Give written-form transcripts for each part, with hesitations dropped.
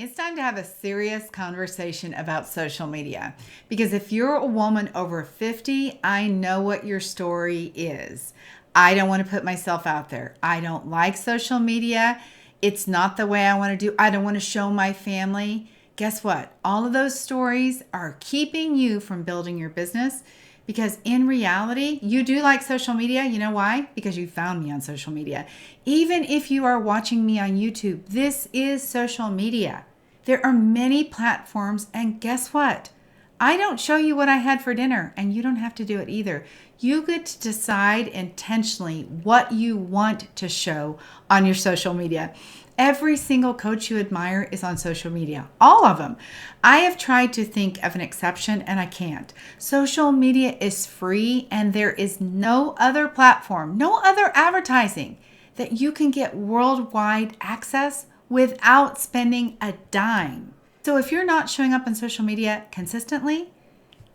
It's time to have a serious conversation about social media. Because if you're a woman over 50, I know what your story is. I don't want to put myself out there. I don't like social media. It's not the way I want to do. I don't want to show my family. Guess what? All of those stories are keeping you from building your business. Because in reality, you do like social media. You know why? Because you found me on social media. Even if you are watching me on YouTube, this is social media. There are many platforms, and guess what? I don't show you what I had for dinner, and you don't have to do it either. You get to decide intentionally what you want to show on your social media. Every single coach you admire is on social media. All of them. I have tried to think of an exception and I can't. Social media is free and there is no other platform, no other advertising that you can get worldwide access without spending a dime. So if you're not showing up on social media consistently,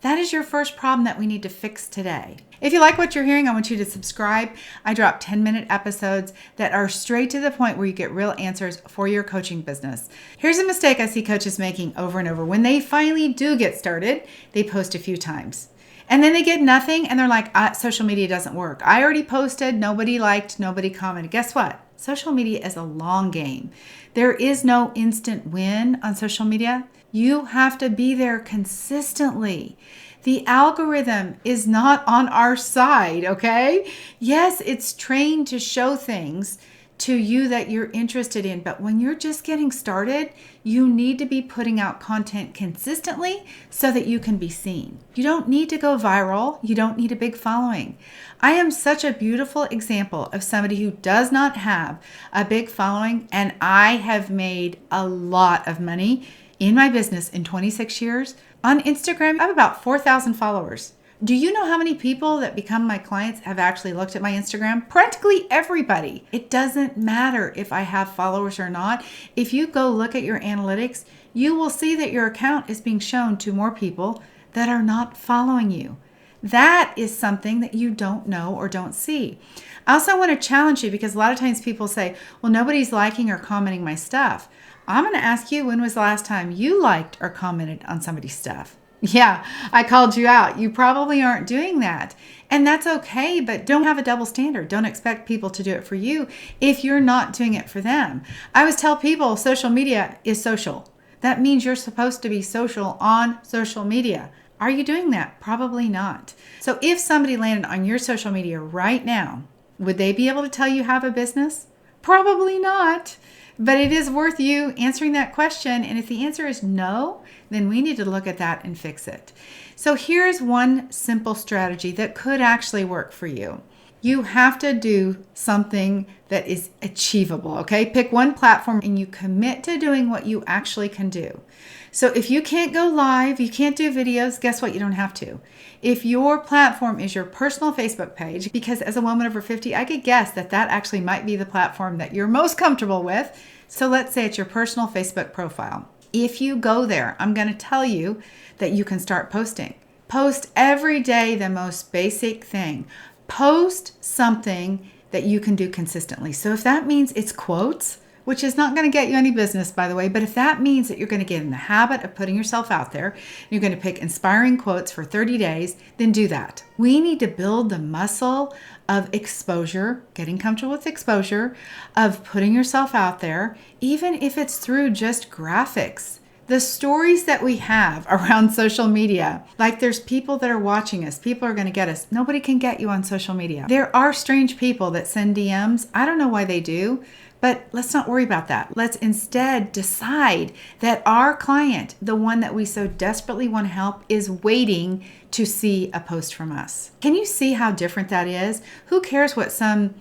that is your first problem that we need to fix today. If you like what you're hearing, I want you to subscribe. I drop 10-minute episodes that are straight to the point where you get real answers for your coaching business. Here's a mistake I see coaches making over and over. When they finally do get started, they post a few times. And then they get nothing and they're like, social media doesn't work. I already posted, nobody liked, nobody commented. Guess what? Social media is a long game. There is no instant win on social media. You have to be there consistently. The algorithm is not on our side, okay? Yes, it's trained to show things to you that you're interested in, but when you're just getting started, you need to be putting out content consistently so that you can be seen. You don't need to go viral. You don't need a big following. I am such a beautiful example of somebody who does not have a big following, and I have made a lot of money in my business in 26 years. On Instagram, I have about 4,000 followers. Do you know how many people that become my clients have actually looked at my Instagram? Practically everybody. It doesn't matter if I have followers or not. If you go look at your analytics, you will see that your account is being shown to more people that are not following you. That is something that you don't know or don't see. I also want to challenge you because a lot of times people say, well, nobody's liking or commenting my stuff. I'm going to ask you, when was the last time you liked or commented on somebody's stuff? Yeah, I called you out. You probably aren't doing that. And that's okay, but don't have a double standard. Don't expect people to do it for you if you're not doing it for them. I always tell people social media is social. That means you're supposed to be social on social media. Are you doing that? Probably not. So if somebody landed on your social media right now, would they be able to tell you have a business? Probably not. But it is worth you answering that question. And if the answer is no, then we need to look at that and fix it. So here's one simple strategy that could actually work for you. You have to do something that is achievable, okay? Pick one platform and you commit to doing what you actually can do. So if you can't go live, you can't do videos, guess what? You don't have to. If your platform is your personal Facebook page, because as a woman over 50, I could guess that that actually might be the platform that you're most comfortable with. So let's say it's your personal Facebook profile. If you go there, I'm going to tell you that you can start posting. Post every day the most basic thing. Post something that you can do consistently. So if that means it's quotes, which is not going to get you any business, by the way, but if that means that you're going to get in the habit of putting yourself out there, you're going to pick inspiring quotes for 30 days, then do that. We need to build the muscle of exposure, getting comfortable with exposure, of putting yourself out there, even if it's through just graphics. The stories that we have around social media, like there's people that are watching us, people are going to get us. Nobody can get you on social media. There are strange people that send DMs. I don't know why they do, but let's not worry about that. Let's instead decide that our client, the one that we so desperately want to help, is waiting to see a post from us. Can you see how different that is? Who cares what some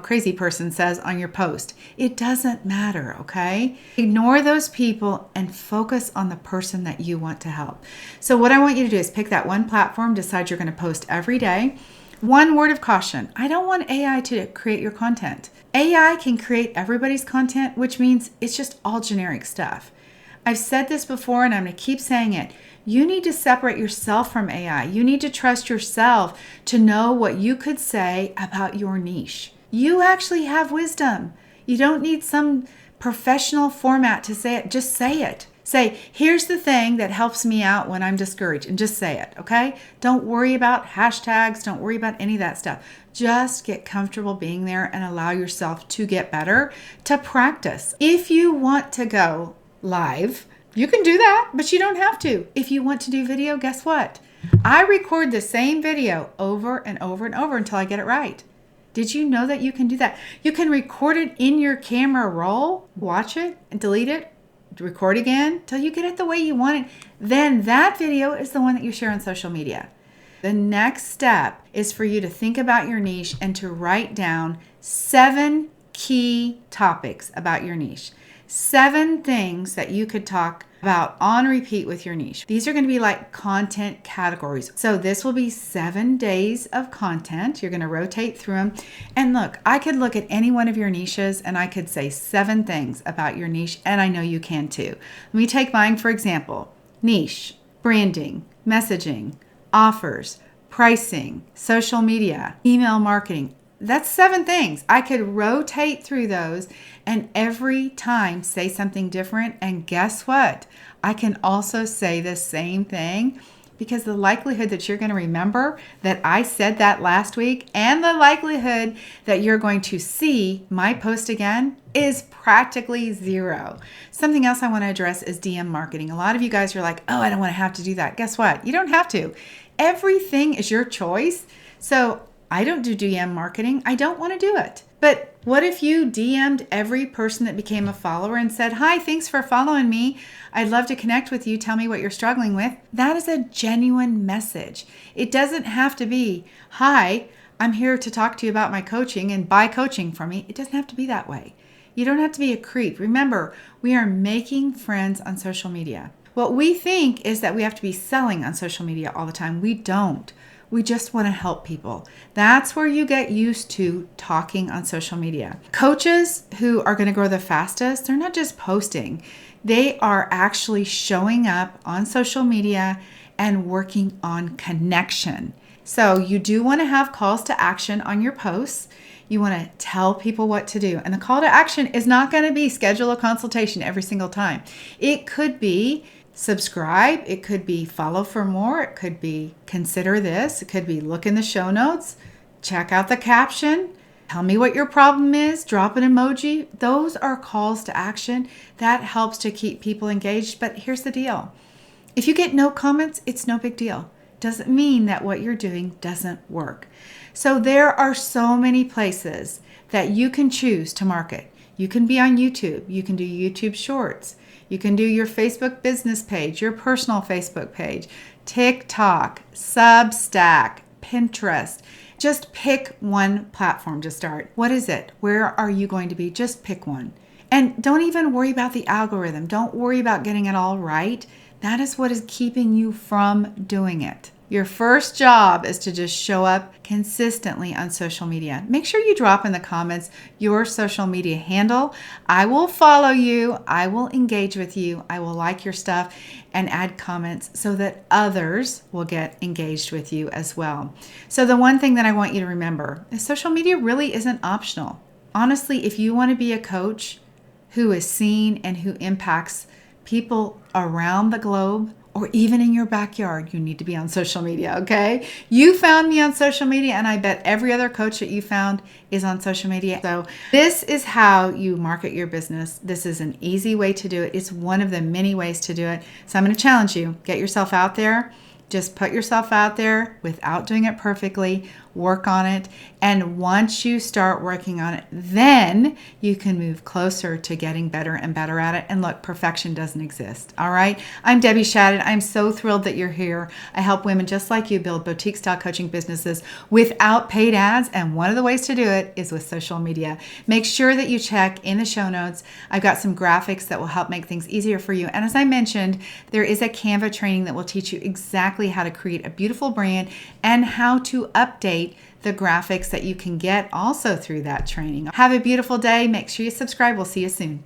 crazy person says on your post? It doesn't matter, okay? Ignore those people and focus on the person that you want to help. So what I want you to do is pick that one platform, decide you're going to post every day. One word of caution, I don't want AI to create your content. AI can create everybody's content, which means it's just all generic stuff. I've said this before and I'm going to keep saying it. You need to separate yourself from AI. You need to trust yourself to know what you could say about your niche. You actually have wisdom. You don't need some professional format to say it. Just say it. Say, here's the thing that helps me out when I'm discouraged, and just say it, okay? Don't worry about hashtags. Don't worry about any of that stuff. Just get comfortable being there and allow yourself to get better, to practice. If you want to go live, you can do that, but you don't have to. If you want to do video, guess what? I record the same video over and over and over until I get it right. Did you know that you can do that? You can record it in your camera roll, watch it and delete it, record again till you get it the way you want it. Then that video is the one that you share on social media. The next step is for you to think about your niche and to write down 7 key topics about your niche. 7 things that you could talk about on repeat with your niche. These are going to be like content categories. So this will be 7 days of content. You're going to rotate through them. And look, I could look at any one of your niches and I could say 7 things about your niche, and I know you can too. Let me take mine for example. Niche, branding, messaging, offers, pricing, social media, email marketing. That's 7 things. I could rotate through those and every time say something different. And guess what? I can also say the same thing, because the likelihood that you're going to remember that I said that last week and the likelihood that you're going to see my post again is practically 0. Something else I want to address is DM marketing. A lot of you guys are like, oh, I don't want to have to do that. Guess what? You don't have to. Everything is your choice. So I don't do DM marketing. I don't want to do it. But what if you DM'd every person that became a follower and said, hi, thanks for following me. I'd love to connect with you. Tell me what you're struggling with. That is a genuine message. It doesn't have to be, hi, I'm here to talk to you about my coaching and buy coaching from me. It doesn't have to be that way. You don't have to be a creep. Remember, we are making friends on social media. What we think is that we have to be selling on social media all the time. We don't. We just want to help people. That's where you get used to talking on social media. Coaches who are going to grow the fastest, they're not just posting. They are actually showing up on social media and working on connection. So you do want to have calls to action on your posts. You want to tell people what to do. And the call to action is not going to be schedule a consultation every single time. It could be subscribe. It could be follow for more. It could be consider this. It could be look in the show notes, check out the caption, tell me what your problem is, drop an emoji. Those are calls to action. That helps to keep people engaged. But here's the deal. If you get no comments, it's no big deal. Doesn't mean that what you're doing doesn't work. So there are so many places that you can choose to market. You can be on YouTube. You can do YouTube Shorts. You can do your Facebook business page, your personal Facebook page, TikTok, Substack, Pinterest. Just pick one platform to start. What is it? Where are you going to be? Just pick one. And don't even worry about the algorithm. Don't worry about getting it all right. That is what is keeping you from doing it. Your first job is to just show up consistently on social media. Make sure you drop in the comments your social media handle. I will follow you. I will engage with you. I will like your stuff and add comments so that others will get engaged with you as well. So the one thing that I want you to remember is social media really isn't optional. Honestly, if you want to be a coach who is seen and who impacts people around the globe, or even in your backyard, you need to be on social media, okay? You found me on social media, and I bet every other coach that you found is on social media. So this is how you market your business. This is an easy way to do it. It's one of the many ways to do it. So I'm going to challenge you. Get yourself out there. Just put yourself out there without doing it perfectly. Work on it. And once you start working on it, then you can move closer to getting better and better at it. And look, perfection doesn't exist. All right. I'm Debbie Shadid. I'm so thrilled that you're here. I help women just like you build boutique style coaching businesses without paid ads. And one of the ways to do it is with social media. Make sure that you check in the show notes. I've got some graphics that will help make things easier for you. And as I mentioned, there is a Canva training that will teach you exactly how to create a beautiful brand and how to update the graphics that you can get also through that training. Have a beautiful day. Make sure you subscribe. We'll see you soon.